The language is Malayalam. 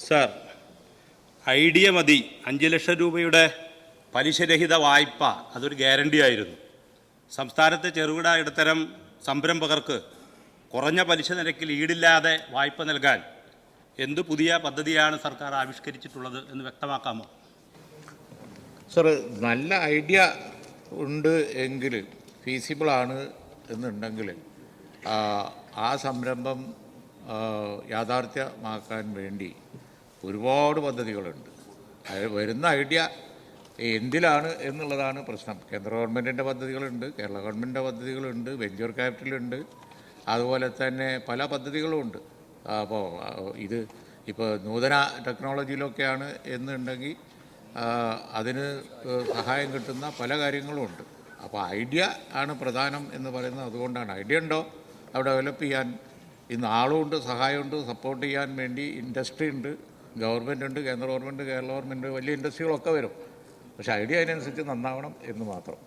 സർ, ഐഡിയ മതി 5 ലക്ഷം രൂപയുടെ പലിശരഹിത വായ്പ അതൊരു ഗ്യാരണ്ടി ആയിരുന്നു. സംസ്ഥാനത്തെ ചെറുകിട ഇടത്തരം സംരംഭകർക്ക് കുറഞ്ഞ പലിശ നിരക്കിൽ ഈടില്ലാതെ വായ്പ നൽകാൻ എന്ത് പുതിയ പദ്ധതിയാണ് സർക്കാർ ആവിഷ്കരിച്ചിട്ടുള്ളത് എന്ന് വ്യക്തമാക്കാമോ? സർ, നല്ല ഐഡിയ ഉണ്ട് എങ്കിൽ, ഫീസിബിളാണ് എന്നുണ്ടെങ്കിൽ ആ സംരംഭം യാഥാർത്ഥ്യമാക്കാൻ വേണ്ടി ഒരുപാട് പദ്ധതികളുണ്ട്. വരുന്ന ഐഡിയ എന്തിലാണ് എന്നുള്ളതാണ് പ്രശ്നം. കേന്ദ്ര ഗവൺമെൻറ്റിൻ്റെ പദ്ധതികളുണ്ട്, കേരള ഗവൺമെൻറ്റിൻ്റെ പദ്ധതികളുണ്ട്, വെഞ്ചർ ക്യാപിറ്റലുണ്ട്, അതുപോലെ തന്നെ പല പദ്ധതികളുമുണ്ട്. അപ്പോൾ ഇപ്പോൾ നൂതന ടെക്നോളജിയിലൊക്കെയാണ് എന്നുണ്ടെങ്കിൽ അതിന് സഹായം കിട്ടുന്ന പല കാര്യങ്ങളുമുണ്ട്. അപ്പോൾ ഐഡിയ ആണ് പ്രധാനം എന്ന് പറയുന്നത് അതുകൊണ്ടാണ്. ഐഡിയ ഉണ്ടോ അവിടെ ഡെവലപ്പ് ചെയ്യാൻ ഇന്ന് ആളുമുണ്ട്, സഹായമുണ്ട്, സപ്പോർട്ട് ചെയ്യാൻ വേണ്ടി ഇൻഡസ്ട്രി ഉണ്ട്, ഗവൺമെൻറ് ഉണ്ട്, കേന്ദ്ര ഗവൺമെൻറ്, കേരള ഗവൺമെൻറ്, വലിയ ഇൻഡസ്ട്രികളൊക്കെ വരും. പക്ഷേ ഐഡിയ അതിനനുസരിച്ച് നന്നാവണം എന്ന് മാത്രം.